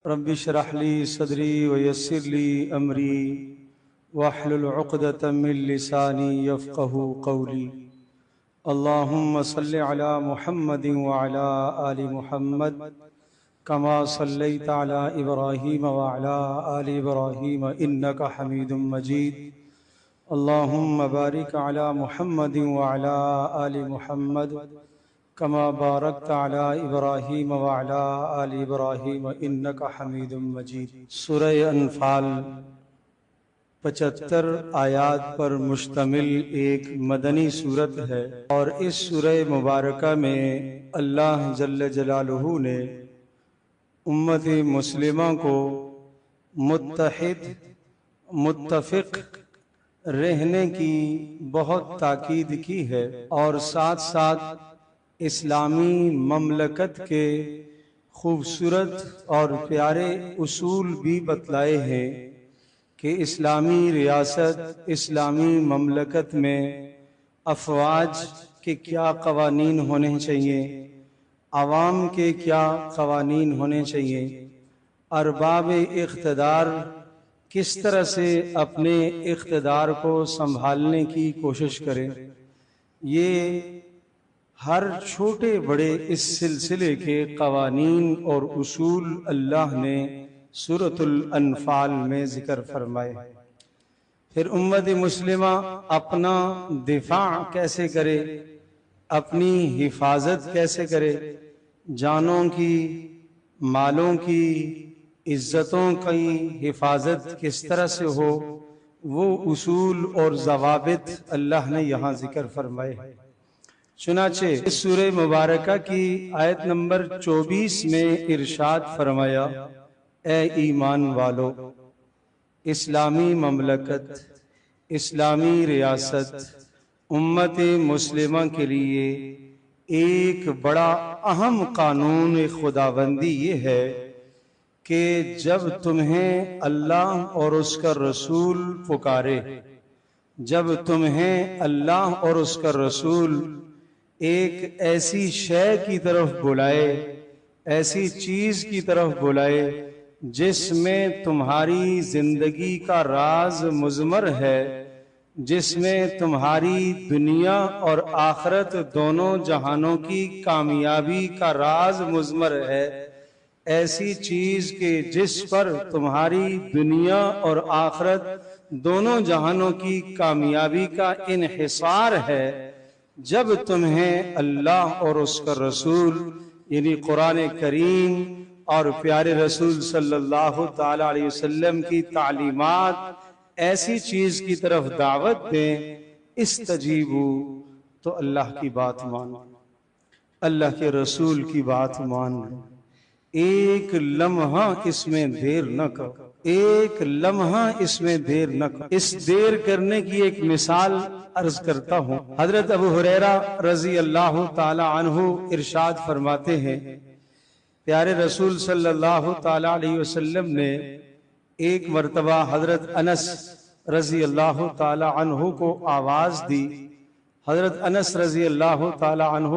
رب اشرح لي صدري ويسر لي أمري واحلل عقدة من لساني يفقه قولي اللهم صل على محمد وعلى آل محمد كما صليت على إبراهيم وعلى آل إبراهيم إنك حميد مجيد اللهم بارك على محمد وعلى آل محمد كما باركت على إبراهيم وعلى آل إبراهيم إنك حميد مجيد۔ سورہ انفال 75 آیات پر مشتمل ایک مدنی سورت ہے، اور اس سورہ مبارکہ میں اللہ جل جلالہ نے امت مسلمہ کو متفق رہنے کی بہت تاکید کی ہے، اور ساتھ ساتھ اسلامی مملکت کے خوبصورت اور پیارے اصول بھی بتلائے ہیں کہ اسلامی ریاست، اسلامی مملکت میں افواج کے کیا قوانین ہونے چاہیے، عوام کے کیا قوانین ہونے چاہیے، ارباب اقتدار کس طرح سے اپنے اقتدار کو سنبھالنے کی کوشش کریں۔ یہ ہر چھوٹے بڑے اس سلسلے کے قوانین اور اصول اللہ نے سورۃ الانفال میں ذکر فرمائے۔ پھر امت مسلمہ اپنا دفاع کیسے کرے، اپنی حفاظت کیسے کرے، جانوں کی، مالوں کی، عزتوں کی حفاظت کس طرح سے ہو، وہ اصول اور ضوابط اللہ نے یہاں ذکر فرمائے۔ چنانچہ اس سورہ مبارکہ کی آیت نمبر 24 میں ارشاد فرمایا، اے ایمان والو، اسلامی مملکت، اسلامی ریاست، امت مسلمہ کے لیے ایک بڑا اہم قانون خداوندی یہ ہے کہ جب تمہیں اللہ اور اس کا رسول پکارے، جب تمہیں اللہ اور اس کا رسول ایک ایسی شے کی طرف بلائے، ایسی چیز کی طرف بلائے جس میں تمہاری زندگی کا راز مضمر ہے، جس میں تمہاری دنیا اور آخرت دونوں جہانوں کی کامیابی کا راز مضمر ہے، ایسی چیز کہ جس پر تمہاری دنیا اور آخرت دونوں جہانوں کی کامیابی کا انحصار ہے، جب تمہیں اللہ اور اس کا رسول یعنی قرآن کریم اور پیارے رسول صلی اللہ تعالی علیہ وسلم کی تعلیمات ایسی چیز کی طرف دعوت دیں، استجیبو، تو اللہ کی بات مانو، اللہ کے رسول کی بات مانو، ایک لمحہ اس میں دیر نہ کرو، ایک لمحہ اس میں دیر نہ کرو۔ اس دیر کرنے کی ایک مثال عرض کرتا ہوں۔ حضرت ابو ہریرہ رضی اللہ تعالی عنہ ارشاد فرماتے ہیں، پیارے رسول صلی اللہ تعالی علیہ وسلم نے ایک مرتبہ حضرت انس رضی اللہ تعالی عنہ کو آواز دی۔ حضرت انس رضی اللہ تعالی عنہ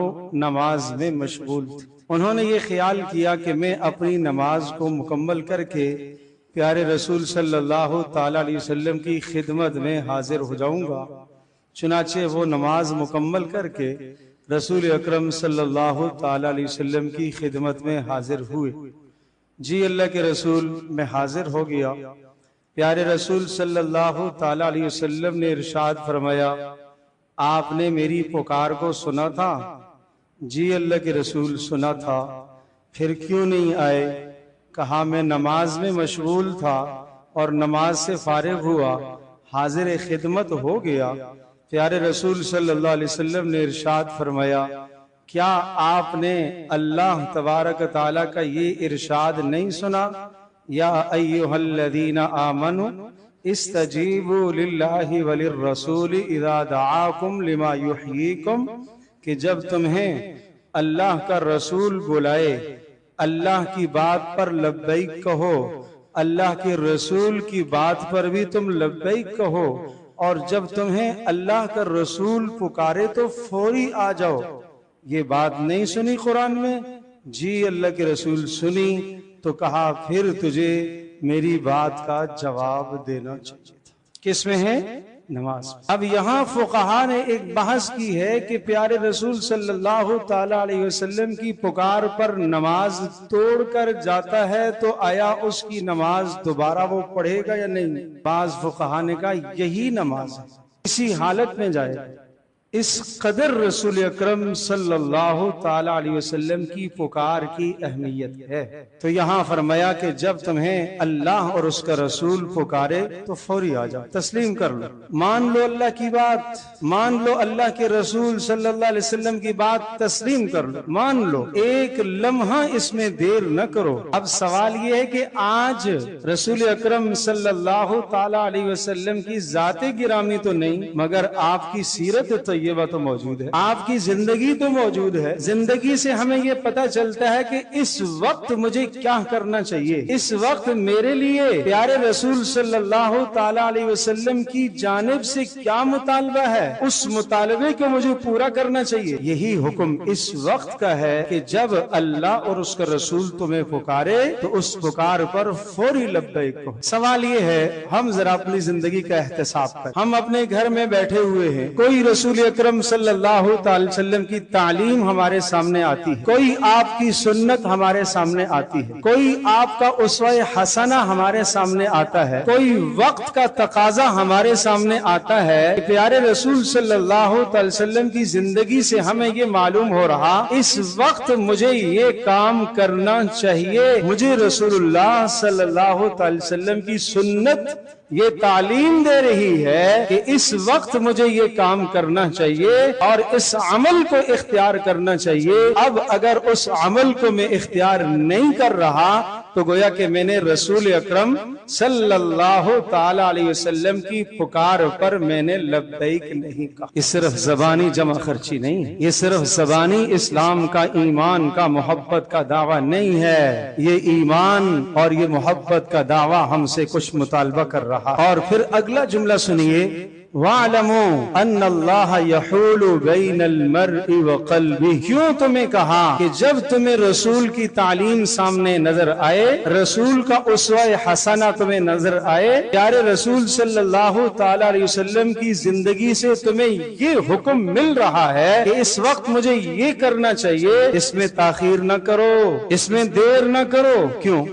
نماز میں مشغول تھے۔ انہوں نے یہ خیال کیا کہ میں اپنی نماز کو مکمل کر کے پیارے رسول صلی اللہ تعالی علیہ وسلم کی خدمت میں حاضر ہو جاؤں گا۔ چنانچہ وہ نماز مکمل کر کے رسول اکرم صلی اللہ تعالی علیہ وسلم کی خدمت میں حاضر ہوئے۔ جی اللہ کے رسول، میں حاضر ہو گیا۔ پیارے رسول صلی اللہ تعالی علیہ وسلم نے ارشاد فرمایا، آپ نے میری پکار کو سنا تھا؟ جی اللہ کے رسول، سنا تھا۔ پھر کیوں نہیں آئے؟ کہا میں نماز میں مشغول تھا اور نماز سے فارغ ہوا، حاضر خدمت ہو گیا۔ پیارے رسول صلی اللہ علیہ وسلم نے ارشاد فرمایا، کیا آپ نے اللہ تبارک تعالیٰ کا یہ ارشاد نہیں سنا، یا ایہا الذین آمنوا استجیبوا للہ وللرسول اذا دعاکم لما یحییکم، کہ جب تمہیں اللہ کا رسول بلائے، اللہ کی بات پر لبیک کہو، اللہ کے رسول کی بات پر بھی تم لبیک کہو، اور جب تمہیں اللہ کا رسول پکارے تو فوری آ جاؤ۔ یہ بات نہیں سنی قرآن میں؟ جی اللہ کے رسول سنی۔ تو کہا پھر تجھے میری بات کا جواب دینا چاہیے تھا۔ کس میں ہے؟ نماز۔ اب یہاں فقہا نے ایک بحث کی ہے کہ پیارے رسول صلی اللہ تعالی علیہ وسلم کی پکار پر نماز توڑ کر جاتا ہے تو آیا اس کی نماز دوبارہ وہ پڑھے گا یا نہیں؟ بعض فقہا نے کہا یہی نماز ہے، اسی حالت میں جائے گا۔ اس قدر رسول اکرم صلی اللہ تعالی علیہ وسلم کی پکار کی اہمیت ہے۔ تو یہاں فرمایا کہ جب تمہیں اللہ اور اس کا رسول پکارے تو فوری آ جاؤ، تسلیم کر لو، مان لو اللہ کی بات، مان لو اللہ کے رسول صلی اللہ علیہ وسلم کی بات، تسلیم کر لو، مان لو، ایک لمحہ اس میں دیر نہ کرو۔ اب سوال یہ ہے کہ آج رسول اکرم صلی اللہ تعالی علیہ وسلم کی ذات گرامی تو نہیں، مگر آپ کی سیرت طیبہ تو موجود ہے، آپ کی زندگی تو موجود ہے۔ زندگی سے ہمیں یہ پتہ چلتا ہے کہ اس وقت مجھے کیا کرنا چاہیے، اس وقت میرے لیے پیارے رسول صلی اللہ تعالی علیہ وسلم کی جانب سے کیا مطالبہ ہے، اس مطالبے کو مجھے پورا کرنا چاہیے۔ یہی حکم اس وقت کا ہے کہ جب اللہ اور اس کا رسول تمہیں پکارے تو اس پکار پر فوری لبیک کہو۔ سوال یہ ہے، ہم ذرا اپنی زندگی کا احتساب کریں۔ ہم اپنے گھر میں بیٹھے ہوئے ہیں، کوئی رسول اکرم صلی اللہ تعالی وسلم کی تعلیم ہمارے سامنے آتی ہے، کوئی آپ کی سنت ہمارے سامنے آتی ہے، کوئی آپ کا اسوہ حسنہ ہمارے سامنے آتا ہے، کوئی وقت کا تقاضا ہمارے سامنے آتا ہے، پیارے رسول صلی اللہ تعالی وسلم کی زندگی سے ہمیں یہ معلوم ہو رہا اس وقت مجھے یہ کام کرنا چاہیے، مجھے رسول اللہ صلی اللہ تعالی وسلم کی سنت یہ تعلیم دے رہی ہے کہ اس وقت مجھے یہ کام کرنا چاہیے اور اس عمل کو اختیار کرنا چاہیے۔ اب اگر اس عمل کو میں اختیار نہیں کر رہا تو گویا کہ میں نے رسول اکرم صلی اللہ تعالی علیہ وسلم کی پکار پر میں نے لبیک نہیں کہا۔ یہ صرف زبانی جمع خرچی نہیں ہے، یہ صرف زبانی اسلام کا، ایمان کا، محبت کا دعویٰ نہیں ہے، یہ ایمان اور یہ محبت کا دعویٰ ہم سے کچھ مطالبہ کر رہا۔ اور پھر اگلا جملہ سنیے، وَاعْلَمُوا أَنَّ اللَّهَ يَحُولُ بَيْنَ الْمَرْءِ وَقَلْبِهِ۔ کیوں تمہیں کہا کہ جب تمہیں رسول کی تعلیم سامنے نظر آئے، رسول کا اسوہ حسنہ تمہیں نظر آئے، پیارے رسول صلی اللہ تعالی علیہ وسلم کی زندگی سے تمہیں یہ حکم مل رہا ہے کہ اس وقت مجھے یہ کرنا چاہیے، اس میں تاخیر نہ کرو، اس میں دیر نہ کرو۔ کیوں؟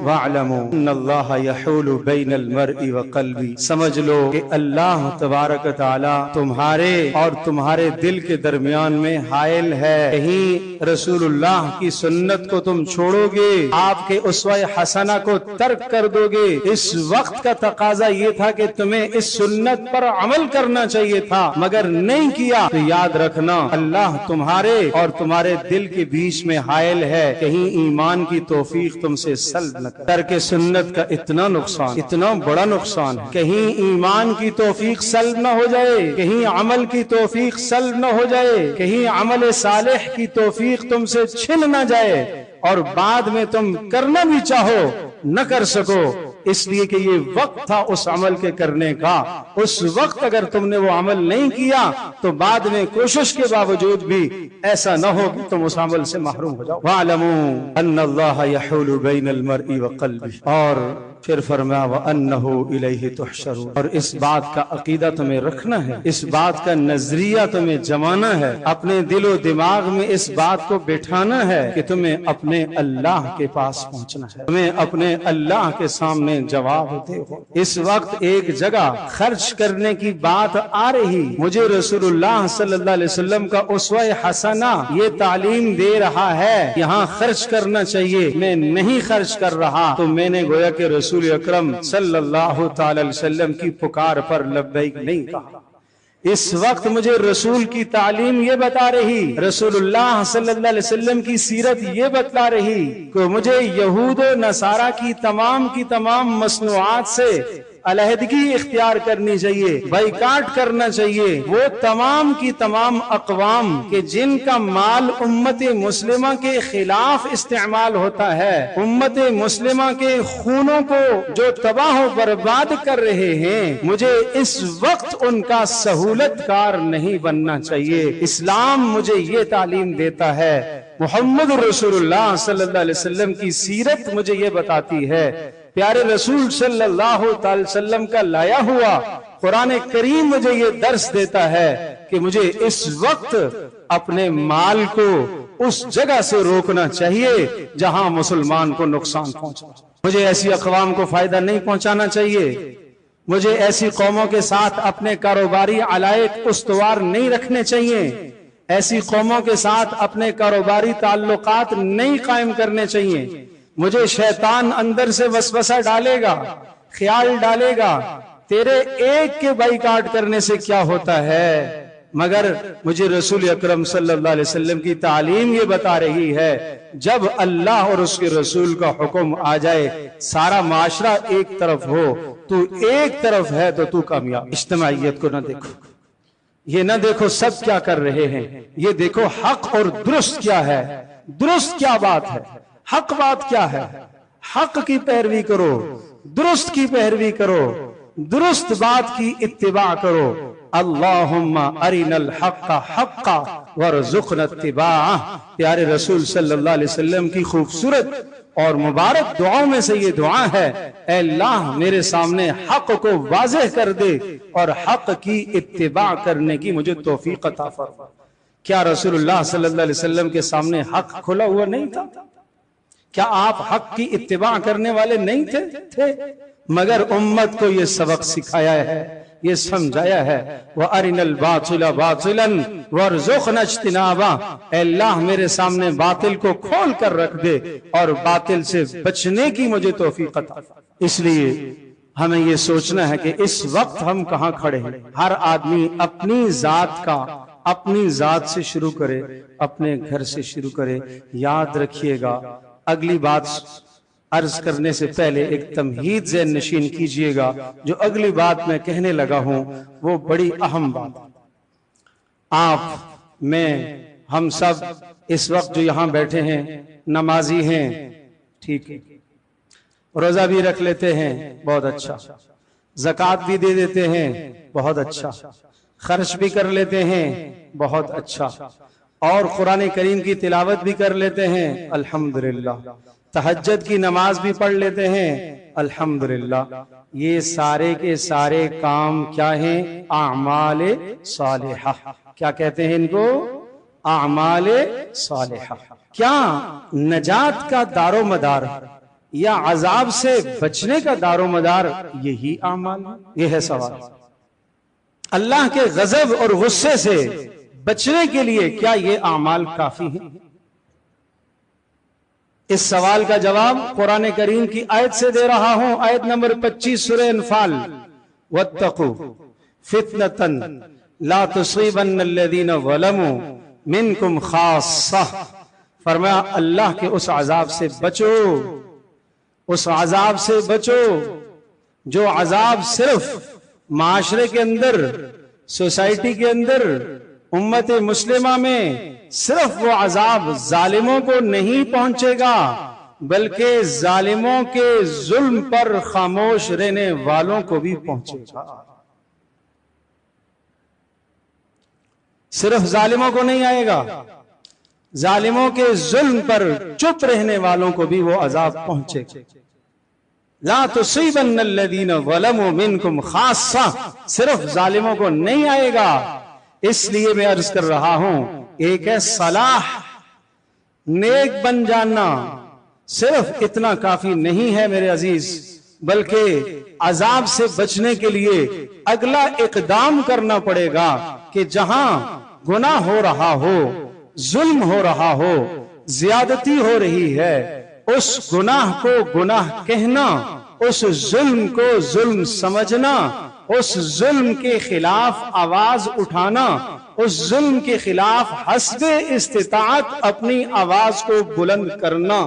وَاعْلَمُوا أَنَّ اللَّهَ يَحُولُ بَيْنَ الْمَرْءِ وَقَلْبِهِ۔ سمجھ لو کہ اللہ تبارک تعالی تمہارے اور تمہارے دل کے درمیان میں حائل ہے۔ کہیں رسول اللہ کی سنت کو تم چھوڑو گے، آپ کے اسوہ حسنہ کو ترک کر دو گے۔ اس وقت کا تقاضا یہ تھا کہ تمہیں اس سنت پر عمل کرنا چاہیے تھا، مگر نہیں کیا تو یاد رکھنا اللہ تمہارے اور تمہارے دل کے بیچ میں حائل ہے، کہیں ایمان کی توفیق تم سے سلب نہ کر۔ ترک سنت کا اتنا نقصان، اتنا بڑا نقصان ہے، کہیں ایمان کی توفیق سلب نہ ہو جائے، کہیں عمل کی توفیق سلب نہ ہو جائے، کہیں عمل صالح کی توفیق تم سے چھن نہ جائے اور بعد میں تم کرنا بھی چاہو نہ کر سکو، اس لیے کہ یہ وقت تھا اس عمل کے کرنے کا۔ اس وقت اگر تم نے وہ عمل نہیں کیا تو بعد میں کوشش کے باوجود بھی ایسا نہ ہو کہ تم اس عمل سے محروم ہو جاؤ۔ وَاعْلَمُوا أَنَّ اللَّهَ يَحُولُ بَيْنَ الْمَرْءِ وَقَلْبِهِ۔ اور پھر فرمایا وَأَنَّهُ إِلَيْهِ تُحْشَرُونَ۔ اور اس بات کا عقیدہ تمہیں رکھنا ہے، اس بات کا نظریہ تمہیں جمانا ہے، اپنے دل و دماغ میں اس بات کو بٹھانا ہے کہ تمہیں اپنے اللہ کے پاس پہنچنا ہے، تمہیں اپنے اللہ کے سامنے جواب دے ہو۔ اس وقت ایک جگہ خرچ کرنے کی بات آ رہی، مجھے رسول اللہ صلی اللہ علیہ وسلم کا اسوہ حسنہ یہ تعلیم دے رہا ہے یہاں خرچ کرنا چاہیے، میں نہیں خرچ کر رہا تو میں نے گویا کہ رسول اکرم صلی اللہ تعالی وسلم کی پکار پر لبیک نہیں کہا۔ اس وقت مجھے رسول کی تعلیم یہ بتا رہی، رسول اللہ صلی اللہ علیہ وسلم کی سیرت یہ بتا رہی کہ مجھے یہود و نصارہ کی تمام مصنوعات سے علیحدگی اختیار کرنی چاہیے، بائیکاٹ کرنا چاہیے۔ وہ تمام کی تمام اقوام کہ جن کا مال امت مسلمہ کے خلاف استعمال ہوتا ہے، امت مسلمہ کے خونوں کو جو تباہ و برباد کر رہے ہیں، مجھے اس وقت ان کا سہولت کار نہیں بننا چاہیے۔ اسلام مجھے یہ تعلیم دیتا ہے محمد رسول اللہ صلی اللہ علیہ وسلم کی سیرت مجھے یہ بتاتی ہے، پیارے رسول صلی اللہ علیہ وسلم کا لایا ہوا قرآن کریم مجھے یہ درس دیتا ہے کہ مجھے اس وقت اپنے مال کو اس جگہ سے روکنا چاہیے جہاں مسلمان کو نقصان پہنچا۔ مجھے ایسی اقوام کو فائدہ نہیں پہنچانا چاہیے، مجھے ایسی قوموں کے ساتھ اپنے کاروباری علائق استوار نہیں رکھنے چاہیے، ایسی قوموں کے ساتھ اپنے کاروباری تعلقات نہیں قائم کرنے چاہیے۔ مجھے شیطان اندر سے وسوسہ ڈالے گا، خیال ڈالے گا تیرے ایک کے بائیکاٹ کرنے سے کیا ہوتا ہے، مگر مجھے رسول اکرم صلی اللہ علیہ وسلم کی تعلیم یہ بتا رہی ہے جب اللہ اور اس کے رسول کا حکم آ جائے، سارا معاشرہ ایک طرف ہو، تو ایک طرف ہے تو تو کامیاب۔ اجتماعیت کو نہ دیکھو، یہ نہ دیکھو سب کیا کر رہے ہیں، یہ دیکھو حق اور درست کیا ہے، درست کیا بات ہے، حق بات کیا ہے، حق کی پیروی کرو، درست کی پیروی کرو، درست بات کی اتباع کرو۔ اللہم ارنا الحق حقا ورزقنا اتباعہ، پیارے رسول صلی اللہ علیہ وسلم کی خوبصورت اور مبارک دعاؤں میں سے یہ دعا ہے، اے اللہ میرے سامنے حق کو واضح کر دے اور حق کی اتباع کرنے کی مجھے توفیق عطا فرما۔ کیا رسول اللہ صلی اللہ علیہ وسلم کے سامنے حق کھلا ہوا نہیں تھا؟ کیا آپ حق کی اتباع کرنے والے نہیں تھے؟ مگر امت کو یہ سبق سکھایا ہے، یہ سمجھایا ہے، وَأَرِنَا الْبَاطِلَ بَاطِلًا وَارْزُقْنَا اجْتِنَابَهُ، اے اللہ میرے سامنے باطل کو کھول کر رکھ دے اور باطل سے بچنے کی مجھے توفیق عطا۔ اس لیے ہمیں یہ سوچنا ہے کہ اس وقت ہم کہاں کھڑے ہیں۔ ہر آدمی اپنی ذات کا، اپنی ذات سے شروع کرے، اپنے گھر سے شروع کرے۔ یاد رکھیے گا، اگلی بات عرض کرنے سے پہلے ایک تمہید ذہن نشین کیجئے گا، جو اگلی بات میں کہنے لگا ہوں وہ بڑی اہم بات۔ آپ، میں، ہم سب اس وقت جو یہاں بیٹھے ہیں نمازی ہیں، ٹھیک ہے، روزہ بھی رکھ لیتے ہیں، بہت اچھا، زکوٰۃ بھی دے دیتے ہیں، بہت اچھا، خرچ بھی کر لیتے ہیں، بہت اچھا، اور قرآن کریم کی تلاوت بھی کر لیتے ہیں، الحمدللہ، تہجد کی نماز بھی پڑھ لیتے ہیں، الحمدللہ۔ یہ سارے کے سارے کام کیا ہیں؟ اعمال صالحہ۔ کیا کہتے ہیں ان کو؟ اعمال صالحہ۔ کیا نجات کا دار و مدار یا عذاب سے بچنے کا دار و مدار یہی اعمال؟ یہ ہے سوال۔ اللہ کے غضب اور غصے سے بچنے کے لیے کیا یہ اعمال کافی ہیں؟ اس سوال کا جواب قرآن کریم کی آیت سے دے رہا ہوں، آیت نمبر 25 سورہ انفال، وَاتَّقُوا فِتْنَةً لَا تُصِيبَنَّ الَّذِينَ ظَلَمُوا مِنْكُمْ خَاصَّةً، فرمایا اللہ کے اس عذاب سے بچو، اس عذاب سے بچو جو عذاب صرف معاشرے کے اندر، سوسائٹی کے اندر، امت مسلمہ میں صرف وہ عذاب ظالموں کو نہیں پہنچے گا، بلکہ ظالموں کے ظلم پر خاموش رہنے والوں کو بھی پہنچے گا۔ صرف ظالموں کو نہیں آئے گا، ظالموں کے ظلم پر چپ رہنے والوں کو بھی وہ عذاب پہنچے گا۔ لا تصیبن الذین ظلموا منکم خاصہ، صرف ظالموں کو نہیں آئے گا۔ اس لیے میں عرض کر رہا ہوں، ایک ہے صلاح، نیک بن جانا، صرف اتنا کافی نہیں ہے میرے عزیز، بلکہ عذاب سے بچنے کے لیے اگلا اقدام کرنا پڑے گا کہ جہاں گناہ ہو رہا ہو، ظلم ہو رہا ہو، زیادتی ہو رہی ہے، اس گناہ کو گناہ کہنا، اس ظلم کو ظلم سمجھنا، اس ظلم کے خلاف آواز اٹھانا، اس ظلم کے خلاف حسب استطاعت اپنی آواز کو بلند کرنا۔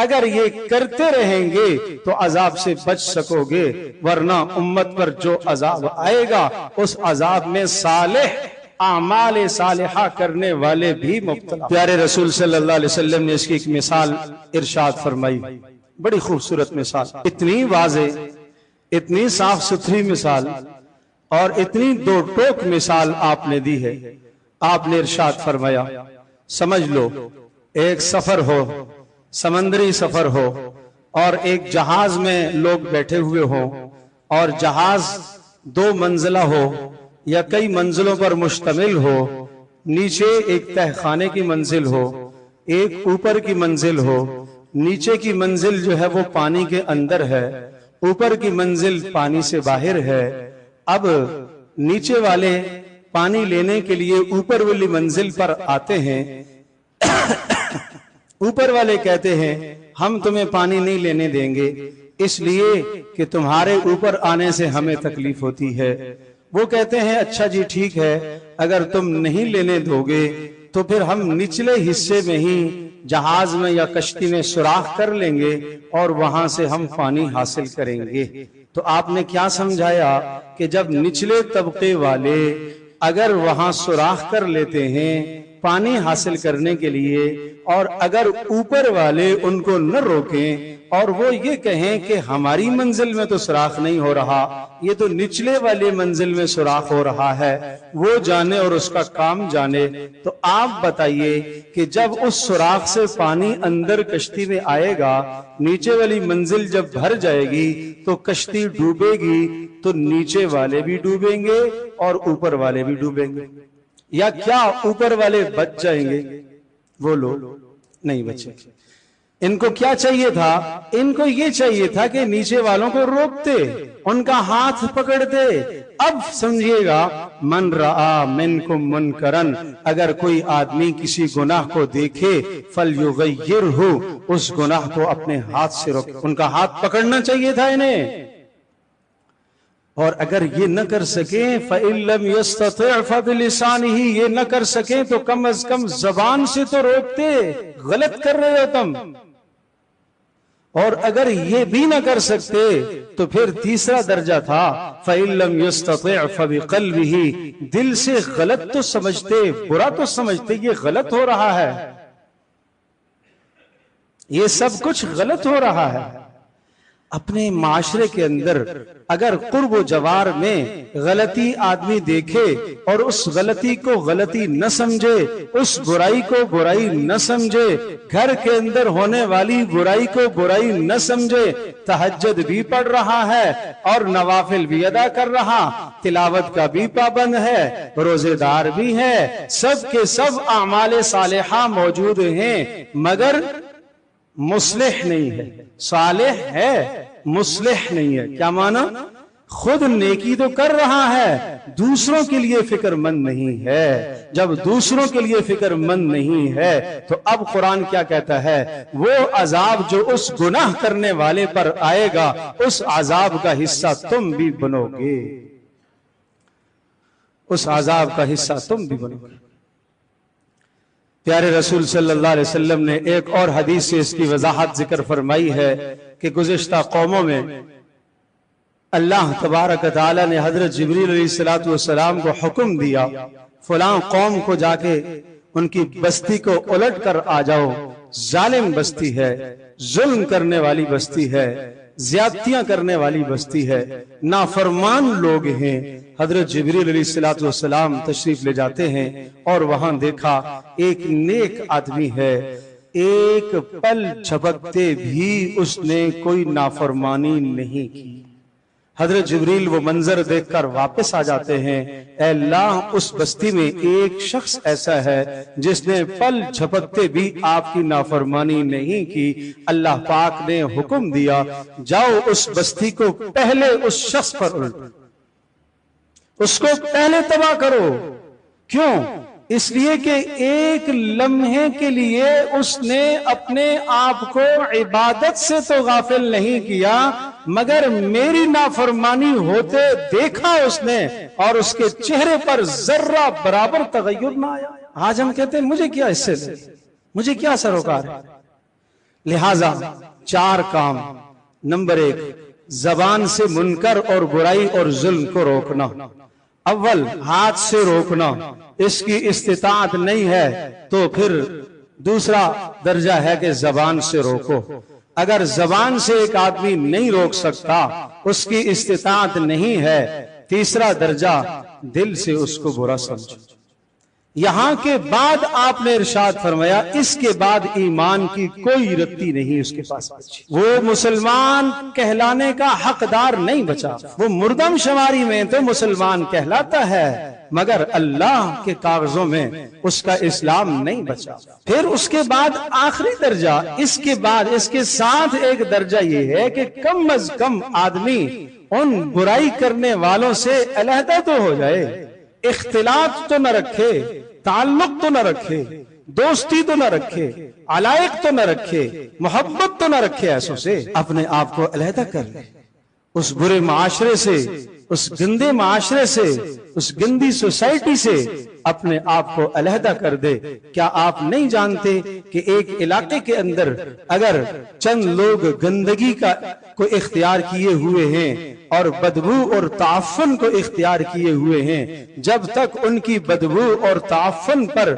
اگر یہ کرتے رہیں گے تو عذاب سے بچ سکو گے، ورنہ امت پر جو عذاب آئے گا اس عذاب میں صالح اعمال صالحہ کرنے والے بھی مبتلا۔ پیارے رسول صلی اللہ علیہ وسلم نے اس کی ایک مثال ارشاد فرمائی، بڑی خوبصورت مثال، اتنی واضح، اتنی صاف ستھری مثال اور اتنی دو ٹوک مثال آپ نے دی ہے۔ آپ نے ارشاد فرمایا، سمجھ لو ایک سفر ہو، سمندری سفر ہو، اور ایک جہاز میں لوگ بیٹھے ہوئے ہوں، اور جہاز 2 منزلہ ہو یا کئی منزلوں پر مشتمل ہو، نیچے ایک تہخانے کی منزل ہو، ایک اوپر کی منزل ہو، نیچے کی منزل جو ہے وہ پانی کے اندر ہے، اوپر کی منزل پانی سے باہر ہے۔ اب نیچے والے پانی لینے کے لیے اوپر والی منزل پر آتے ہیں، اوپر والے کہتے ہیں ہم تمہیں پانی نہیں لینے دیں گے، اس لیے کہ تمہارے اوپر آنے سے ہمیں تکلیف ہوتی ہے۔ وہ کہتے ہیں اچھا جی ٹھیک ہے، اگر تم نہیں لینے دو گے تو پھر ہم نچلے حصے میں ہی جہاز میں یا کشتی میں سوراخ کر لیں گے اور وہاں سے ہم پانی حاصل کریں گے۔ تو آپ نے کیا سمجھایا کہ جب نچلے طبقے والے اگر وہاں سوراخ کر لیتے ہیں پانی حاصل کرنے کے لیے، اور اگر اوپر والے ان کو نہ روکیں اور وہ یہ کہیں کہ ہماری منزل میں تو سوراخ نہیں ہو رہا، یہ تو نچلے والے منزل میں سوراخ ہو رہا ہے، وہ جانے اور اس کا کام جانے، تو آپ بتائیے کہ جب اس سوراخ سے پانی اندر کشتی میں آئے گا، نیچے والی منزل جب بھر جائے گی تو کشتی ڈوبے گی، تو نیچے والے بھی ڈوبیں گے اور اوپر والے بھی ڈوبیں گے، یا کیا اوپر والے بچ جائیں گے؟ وہ لوگ نہیں بچے۔ ان کو کیا چاہیے تھا؟ ان کو یہ چاہیے تھا کہ نیچے والوں کو روکتے، ان کا ہاتھ پکڑتے۔ اب سمجھیے گا، من رآ منکم منکرن، اگر کوئی آدمی کسی گناہ کو دیکھے فلیغیرہ، اس گناہ کو اپنے ہاتھ سے روکے۔ ان کا ہاتھ پکڑنا چاہیے تھا انہیں، اور اگر یہ نہ کر سکیں فَإِن لَمْ يَسْتَطِعْ فَبِلِسَانِهِ، یہ نہ کر سکیں تو کم از کم زبان سے تو روکتے، غلط کر رہے ہو تم۔ اور اگر یہ بھی نہ کر سکتے تو پھر تیسرا درجہ تھا فَإِن لَمْ يَسْتَطِعْ فَبِقَلْبِهِ، دل سے غلط تو سمجھتے، برا تو سمجھتے، یہ غلط ہو رہا ہے، یہ سب کچھ غلط ہو رہا ہے۔ اپنے معاشرے کے اندر اگر قرب و جوار میں غلطی آدمی دیکھے اور اس غلطی کو غلطی نہ سمجھے، اس برائی کو برائی نہ سمجھے، گھر کے اندر ہونے والی برائی کو برائی نہ سمجھے، تہجد بھی پڑھ رہا ہے اور نوافل بھی ادا کر رہا، تلاوت کا بھی پابند ہے، روزے دار بھی ہے، سب کے سب اعمال صالحہ موجود ہیں، مگر مصلح نہیں ہے۔ صالح ہے، مصلح نہیں ہے۔ کیا معنی؟ خود نیکی تو کر رہا ہے، دوسروں کے لیے فکر مند نہیں ہے۔ جب دوسروں کے لیے فکر مند نہیں ہے تو اب قرآن کیا کہتا ہے؟ وہ عذاب جو اس گناہ کرنے والے پر آئے گا، اس عذاب کا حصہ تم بھی بنو گے، اس عذاب کا حصہ تم بھی بنو گے۔ پیارے رسول صلی اللہ علیہ وسلم نے ایک اور حدیث سے اس کی وضاحت ذکر فرمائی ہے کہ گزشتہ قوموں میں اللہ تبارک تعالی نے حضرت جبریل علیہ السلام کو حکم دیا، فلاں قوم کو جا کے ان کی بستی کو الٹ کر آ جاؤ، ظالم بستی ہے، ظلم کرنے والی بستی ہے، زیادتیاں کرنے والی بستی ہے، نافرمان لوگ ہیں۔ حضرت جبریل علیہ السلام تشریف لے جاتے ہیں اور وہاں دیکھا ایک نیک آدمی ہے، ایک پل جھپکتے بھی اس نے کوئی نافرمانی نہیں کی۔ حضرت جبریل وہ منظر دیکھ کر واپس آ جاتے ہیں، اے اللہ اس بستی میں ایک شخص ایسا ہے جس نے پل جھپکتے بھی آپ کی نافرمانی نہیں کی۔ اللہ پاک نے حکم دیا، جاؤ اس بستی کو پہلے اس شخص پر الٹو، اس کو پہلے تباہ کرو۔ کیوں؟ اس لیے کہ ایک لمحے کے لیے اس نے اپنے آپ کو عبادت سے تو غافل نہیں کیا، مگر میری نافرمانی ہوتے دیکھا اس نے، اور اس کے چہرے پر ذرہ برابر تغیر نہ آیا۔ آج ہم کہتے ہیں مجھے کیا اس سے، مجھے کیا سروکار ہے۔ لہذا 4 کام۔ نمبر 1، زبان سے منکر اور برائی اور ظلم کو روکنا۔ اول، ہاتھ سے روکنا، اس کی استطاعت نہیں ہے تو پھر دوسرا درجہ ہے کہ زبان سے روکو۔ اگر زبان سے ایک آدمی نہیں روک سکتا، اس کی استطاعت نہیں ہے، تیسرا درجہ دل سے اس کو برا سمجھو۔ یہاں کے بعد آپ نے ارشاد فرمایا اس کے بعد ایمان کی کوئی رتی نہیں اس کے پاس بچی، وہ مسلمان کہلانے کا حقدار نہیں بچا، وہ مردم شماری میں تو مسلمان کہلاتا ہے مگر اللہ کے کاغذوں میں اس کا اسلام نہیں بچا۔ پھر اس کے بعد آخری درجہ، اس کے بعد اس کے ساتھ ایک درجہ یہ ہے کہ کم از کم آدمی ان برائی کرنے والوں سے علیحدہ تو ہو جائے، اختلاط تو نہ رکھے، تعلق تو نہ رکھے، دوستی تو نہ رکھے، علائق تو نہ رکھے، محبت تو نہ رکھے، ایسوں سے اپنے آپ کو علیحدہ کر لے، اس برے معاشرے سے، اس گندے معاشرے سے، اس گندی سوسائٹی سے اپنے آپ کو علیحدہ کر دے۔ کیا آپ نہیں جانتے کہ ایک علاقے کے اندر اگر چند لوگ گندگی کو اختیار کیے ہوئے ہیں اور بدبو اور تعفن کو اختیار کیے ہوئے ہیں، جب تک ان کی بدبو اور تعفن پر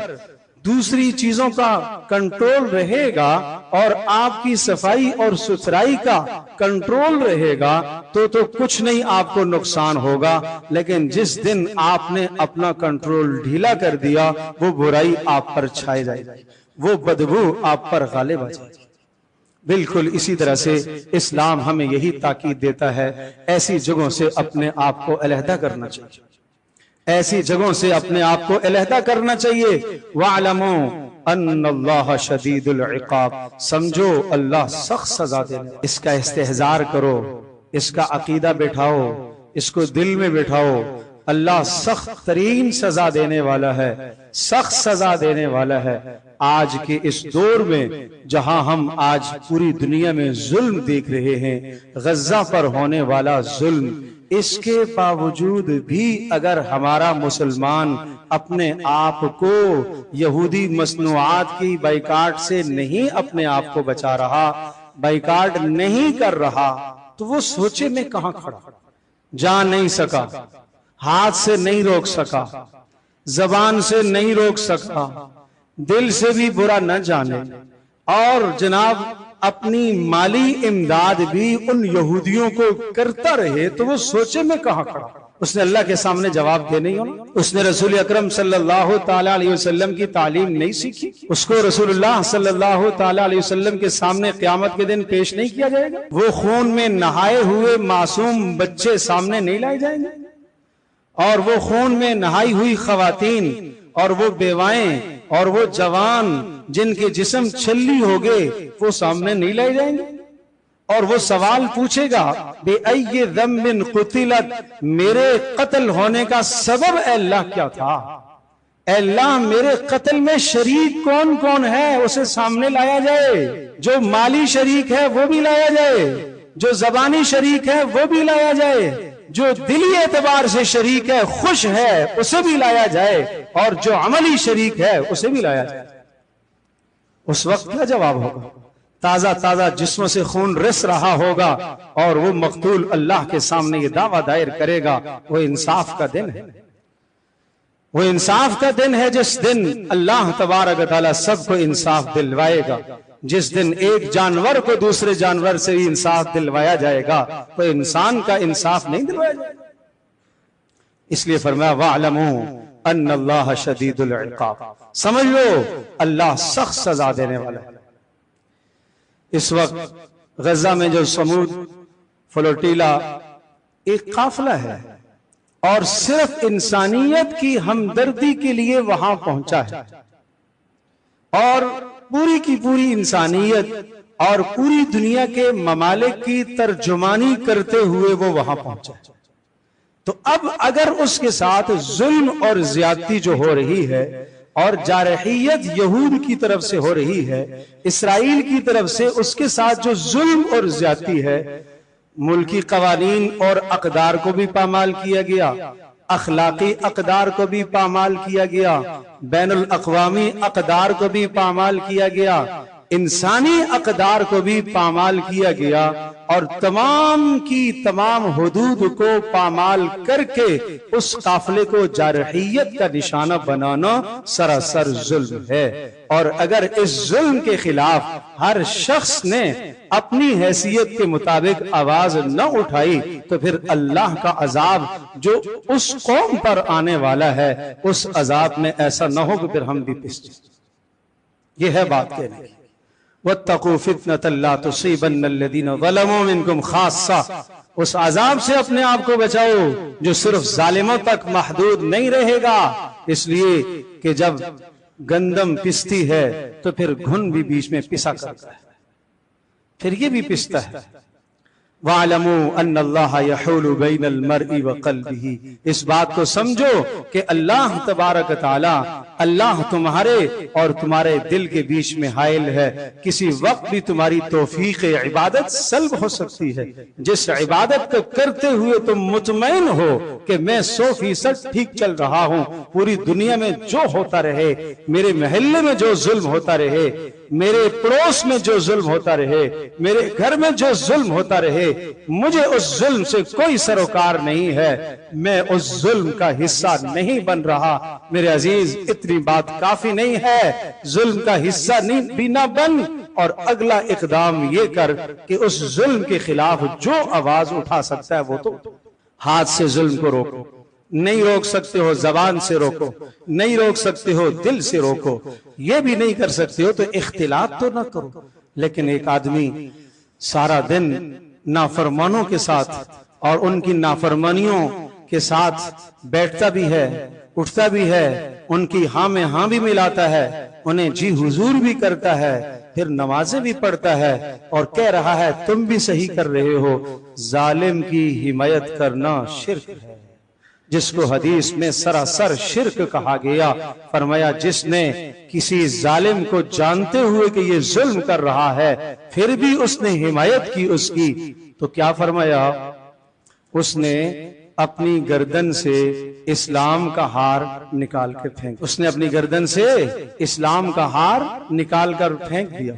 دوسری چیزوں کا کنٹرول رہے گا اور آپ کی صفائی اور ستھرائی کا کنٹرول رہے گا تو کچھ نہیں آپ کو نقصان ہوگا، لیکن جس دن آپ نے اپنا کنٹرول ڈھیلا کر دیا وہ برائی آپ پر چھائے جائے گی، وہ بدبو آپ پر غالب آ جائے گی۔ بالکل اسی طرح سے اسلام ہمیں یہی تاکید دیتا ہے، ایسی جگہوں سے اپنے آپ کو علیحدہ کرنا چاہیے، ایسی جگہوں سے اپنے آپ کو علیحدہ کرنا چاہیے۔ وَاعْلَمُوا أَنَّ اللَّهَ شَدِيدُ الْعِقَابِ، سمجھو اللہ سخت سزا دینے، اس کا استحضار کرو، اس کا عقیدہ بٹھاؤ، اس کو دل میں بٹھاؤ، اللہ سخت ترین سزا دینے والا ہے، سخت سزا دینے والا ہے۔ آج کے اس دور میں جہاں ہم آج پوری دنیا میں ظلم دیکھ رہے ہیں، غزہ پر ہونے والا ظلم، اس کے باوجود بھی اگر ہمارا مسلمان اپنے آپ کو یہودی مصنوعات کی بائیکاٹ سے نہیں اپنے آپ کو بچا رہا، بائیکاٹ نہیں کر رہا، تو وہ سوچے میں کہاں کھڑا، جا نہیں سکا، ہاتھ سے نہیں روک سکا، زبان سے نہیں روک سکا، دل سے بھی برا نہ جانے، اور جناب اپنی مالی امداد بھی ان یہودیوں کو کرتا رہے، تو وہ سوچے میں کہاں کھڑا۔ اس نے اللہ کے سامنے جواب دے نہیں ہونا، اس نے رسول اکرم صلی اللہ تعالی علیہ وسلم کی تعلیم نہیں سیکھی، اس کو رسول اللہ صلی اللہ تعالی علیہ وسلم کے سامنے قیامت کے دن پیش نہیں کیا جائے گا، وہ خون میں نہائے ہوئے معصوم بچے سامنے نہیں لائے جائیں گے، اور وہ خون میں نہائی ہوئی خواتین اور وہ بیوائیں اور وہ جوان جن کے جسم چھلی ہو گئے وہ سامنے نہیں لائے جائیں گے، اور وہ سوال پوچھے گا بِأَيِّ ذَنبٍ قُتِلَتْ، میرے قتل ہونے کا سبب اے اللہ کیا تھا، اے اللہ میرے قتل میں شریک کون کون ہے اسے سامنے لایا جائے، جو مالی شریک ہے وہ بھی لایا جائے، جو زبانی شریک ہے وہ بھی لایا جائے، جو دلی اعتبار سے شریک ہے خوش ہے اسے بھی لایا جائے، اور جو عملی شریک ہے اسے بھی لایا جائے۔ اس وقت کیا جواب ہوگا؟ تازہ تازہ جسموں سے خون رس رہا ہوگا، اور وہ مقتول اللہ کے سامنے یہ دعویٰ دائر کرے گا، وہ انصاف کا دن ہے، وہ انصاف کا دن ہے جس دن اللہ تبارک و تعالیٰ سب کو انصاف دلوائے گا، جس دن ایک جانور کو دوسرے جانور سے بھی انصاف دلوایا جائے گا، تو انسان کا انصاف نہیں دلوایا جائے گا۔ اس لیے فرمایا وَاعْلَمُوا أَنَّ اللَّهَ شَدِيدُ الْعِقَابِ، سمجھ لو اللہ سخت سزا دینے والا ہے۔ اس وقت غزہ میں جو سمود فلوٹیلا ایک قافلہ ہے اور صرف انسانیت کی ہمدردی کے لیے وہاں پہنچا ہے، اور پوری کی پوری انسانیت اور پوری دنیا کے ممالک کی ترجمانی کرتے ہوئے وہ وہاں پہنچا ہے۔ تو اب اگر اس کے ساتھ ظلم اور زیادتی جو ہو رہی ہے اور جارحیت یہود کی طرف سے ہو رہی ہے، اسرائیل کی طرف سے اس کے ساتھ جو ظلم اور زیادتی ہے، ملکی قوانین اور اقدار کو بھی پامال کیا گیا، اخلاقی اقدار کو بھی پامال کیا گیا، بین الاقوامی اقدار کو بھی پامال کیا گیا، انسانی اقدار کو بھی پامال کیا گیا اور تمام کی تمام حدود کو پامال کر کے اس قافلے کو جارحیت کا نشانہ بنانا سراسر ظلم ہے۔ اور اگر اس ظلم کے خلاف ہر شخص نے اپنی حیثیت کے مطابق آواز نہ اٹھائی تو پھر اللہ کا عذاب جو اس قوم پر آنے والا ہے اس عذاب میں ایسا نہ ہو کہ پھر ہم بھی پس جائیں۔ یہ ہے بات کہنے کی۔ وَاتَّقُوا فِتْنَةً لَا تُصِيبَنَّ الَّذِينَ ظَلَمُوا مِنْكُمْ خَاصَّةً، اس عذاب سے اپنے آپ کو بچاؤ جو صرف ظالموں تک محدود نہیں رہے گا، اس لیے کہ جب گندم پستی ہے تو پھر گھن بھی بیچ میں پسا کرتا ہے، پھر یہ بھی پستا ہے۔ وَاعْلَمُوا أَنَّ اللَّهَ يَحُولُ بَيْنَ الْمَرْءِ وَقَلْبِهِ، اس بات کو سمجھو کہ اللہ تبارک تعالی، اللہ تمہارے اور تمہارے دل کے بیچ میں حائل ہے۔ کسی وقت بھی تمہاری توفیق عبادت سلب ہو سکتی ہے۔ جس عبادت کو کرتے ہوئے تم مطمئن ہو کہ میں 100% ٹھیک چل رہا ہوں، پوری دنیا میں جو ہوتا رہے، میرے محلے میں جو ظلم ہوتا رہے، میرے پڑوس میں جو ظلم ہوتا رہے، میرے گھر میں جو ظلم ہوتا رہے، مجھے اس ظلم سے کوئی سروکار نہیں ہے، میں اس ظلم کا حصہ نہیں بن رہا۔ میرے عزیز، اتنی بات کافی نہیں ہے، ظلم کا حصہ بھی نہ بن، اور اگلا اقدام یہ کر کہ اس ظلم کے خلاف جو آواز اٹھا سکتا ہے وہ تو ہاتھ سے ظلم کو روکو، نہیں روک سکتے ہو زبان سے روکو، نہیں روک سکتے ہو دل سے روکو، یہ بھی نہیں کر سکتے ہو تو اختلاط تو نہ کرو۔ لیکن ایک آدمی سارا دن نافرمانوں کے ساتھ اور ان کی نافرمانیوں کے ساتھ بیٹھتا بھی ہے، اٹھتا بھی ہے، ان کی ہاں میں ہاں بھی ملاتا ہے، انہیں جی حضور بھی کرتا ہے، پھر نمازیں بھی پڑھتا ہے اور کہہ رہا ہے تم بھی صحیح کر رہے ہو۔ ظالم کی حمایت کرنا شرک ہے، جس کو حدیث میں سراسر شرک کہا گیا۔ فرمایا جس نے کسی ظالم کو جانتے ہوئے کہ یہ ظلم کر رہا ہے پھر بھی اس نے حمایت کی اس کی، تو کیا فرمایا؟ اس نے اپنی گردن سے اسلام کا ہار نکال کے پھینک، اس نے اپنی گردن سے اسلام کا ہار نکال کر پھینک دیا۔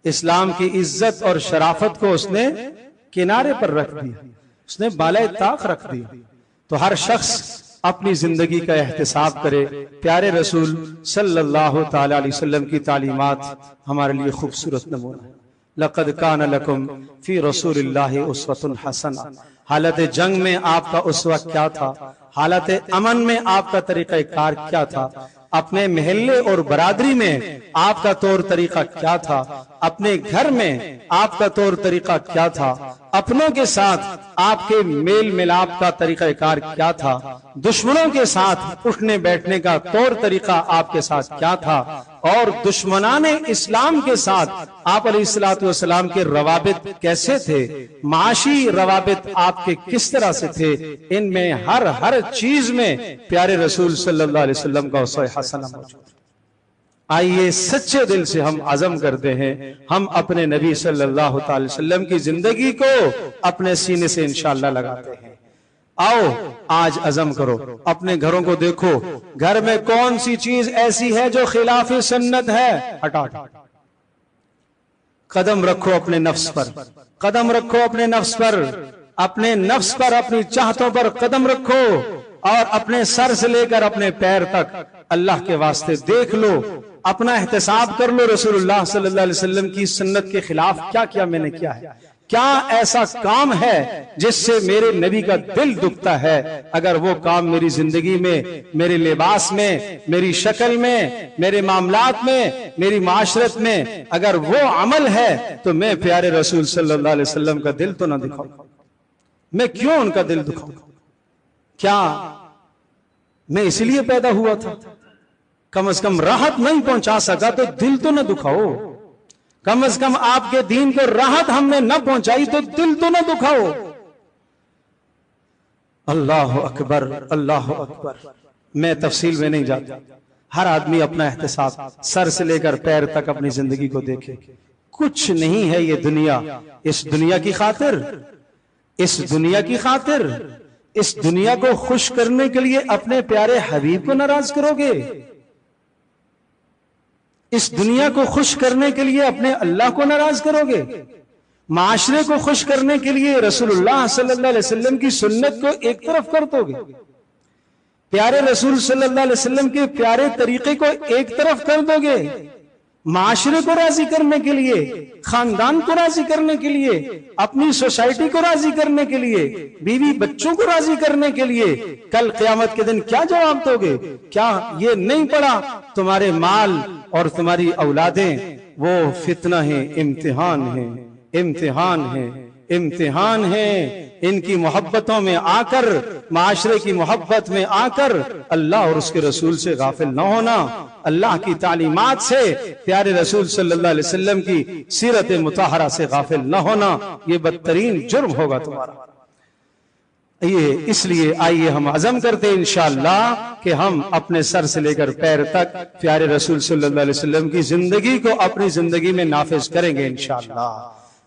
اسلام کی عزت اور شرافت کو اس نے کنارے پر رکھ دیا، اس نے بالائے طاق رکھ دیا۔ تو ہر شخص اپنی زندگی کا احتساب کرے۔ پیارے رسول صلی اللہ تعالی علیہ وسلم کی تعلیمات ہمارے لیے خوبصورت نمونہ ہے۔ لَقَدْ كَانَ لَكُمْ فِي رَسُولِ اللَّهِ أُسْوَةٌ حَسَنَةٌ، حالت جنگ میں آپ کا اسوہ کیا تھا؟ حالت امن میں آپ کا طریقہ کار کیا تھا؟ اپنے محلے اور برادری میں آپ کا طور طریقہ کیا تھا؟ اپنے گھر میں آپ کا طور طریقہ کیا تھا؟ اپنوں کے ساتھ آپ کے میل ملاپ کا طریقہ کار کیا تھا؟ دشمنوں کے ساتھ اٹھنے بیٹھنے کا طور طریقہ آپ کے ساتھ کیا تھا؟ اور دشمنان اسلام کے ساتھ آپ علیہ السلام کے روابط کیسے تھے؟ معاشی روابط آپ کے کس طرح سے تھے؟ ان میں ہر چیز میں پیارے رسول صلی اللہ علیہ وسلم کا اسوہ حسنہ موجود ہے۔ آئیے سچے دل سے ہم عزم کرتے ہیں، ہم اپنے نبی صلی اللہ تعالی وسلم کی زندگی کو اپنے سینے سے انشاءاللہ لگاتے ہیں۔ آؤ آج عزم کرو، اپنے گھروں کو دیکھو، گھر میں کون سی چیز ایسی ہے جو خلاف سنت ہے؟ ہٹا دو۔ قدم رکھو اپنے نفس پر، قدم رکھو اپنے نفس پر، اپنے نفس پر، اپنی چاہتوں پر قدم رکھو، اور اپنے سر سے لے کر اپنے پیر تک اللہ کے واسطے دیکھ لو، اپنا احتساب کر لو۔ رسول اللہ صلی اللہ علیہ وسلم کی سنت کے خلاف کیا کیا میں نے کیا ہے؟ کیا ایسا کام ہے جس سے میرے نبی کا دل دکھتا ہے؟ اگر وہ کام میری زندگی میں، میرے لباس میں، میری شکل میں، میرے معاملات میں، میری معاشرت میں اگر وہ عمل ہے تو میں پیارے رسول صلی اللہ علیہ وسلم کا دل تو نہ دکھاؤں، میں کیوں ان کا دل دکھاؤں؟ کیا میں اس لیے پیدا ہوا تھا؟ کم از کم راحت نہیں پہنچا سکا تو دل تو نہ دکھاؤ، کم از کم آپ کے دین کو راحت ہم نے نہ پہنچائی تو دل تو نہ دکھاؤ۔ اللہ اکبر، اللہ اکبر۔ میں تفصیل میں نہیں جاتا، ہر آدمی اپنا احتساب سر سے لے کر پیر تک اپنی زندگی کو دیکھے۔ کچھ نہیں ہے یہ دنیا، اس دنیا کی خاطر، اس دنیا کی خاطر، اس دنیا کو خوش کرنے کے لیے اپنے پیارے حبیب کو ناراض کرو گے؟ اس دنیا کو خوش کرنے کے لیے اپنے اللہ کو ناراض کرو گے؟ معاشرے کو خوش کرنے کے لیے رسول اللہ صلی اللہ علیہ وسلم کی سنت کو ایک طرف کر دو گے؟ پیارے رسول صلی اللہ علیہ وسلم کے پیارے طریقے کو ایک طرف کر دو گے؟ معاشرے کو راضی کرنے کے لیے، خاندان کو راضی کرنے کے لیے، اپنی سوسائٹی کو راضی کرنے کے لیے، بیوی بچوں کو راضی کرنے کے لیے کل قیامت کے دن کیا جواب دو گے؟ کیا یہ نہیں پڑا تمہارے مال اور تمہاری اولادیں وہ فتنہ ہیں، امتحان ہیں، امتحان ہیں، امتحان ہیں؟ ان کی محبتوں میں آ کر، معاشرے کی محبت میں آ کر اللہ اور اس کے رسول سے غافل نہ ہونا، اللہ کی تعلیمات سے، پیارے رسول صلی اللہ علیہ وسلم کی سیرت مطہرہ سے غافل نہ ہونا، یہ بدترین جرم ہوگا تمہارا۔ اس لیے آئیے ہم عزم کرتے ہیں انشاءاللہ کہ ہم اپنے سر سے لے کر پیر تک پیارے رسول صلی اللہ علیہ وسلم کی زندگی کو اپنی زندگی میں نافذ کریں گے انشاءاللہ،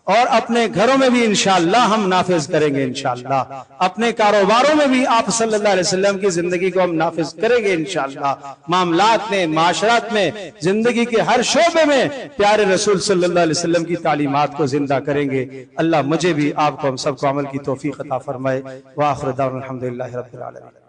اور اپنے گھروں میں بھی انشاءاللہ ہم نافذ کریں گے انشاءاللہ، اپنے کاروباروں میں بھی آپ صلی اللہ علیہ وسلم کی زندگی کو ہم نافذ کریں گے انشاءاللہ، معاملات میں، معاشرات میں، زندگی کے ہر شعبے میں پیارے رسول صلی اللہ علیہ وسلم کی تعلیمات کو زندہ کریں گے۔ اللہ مجھے بھی، آپ کو، ہم سب کو عمل کی توفیق عطا فرمائے۔ وآخر دعوانا الحمدللہ رب العالمین۔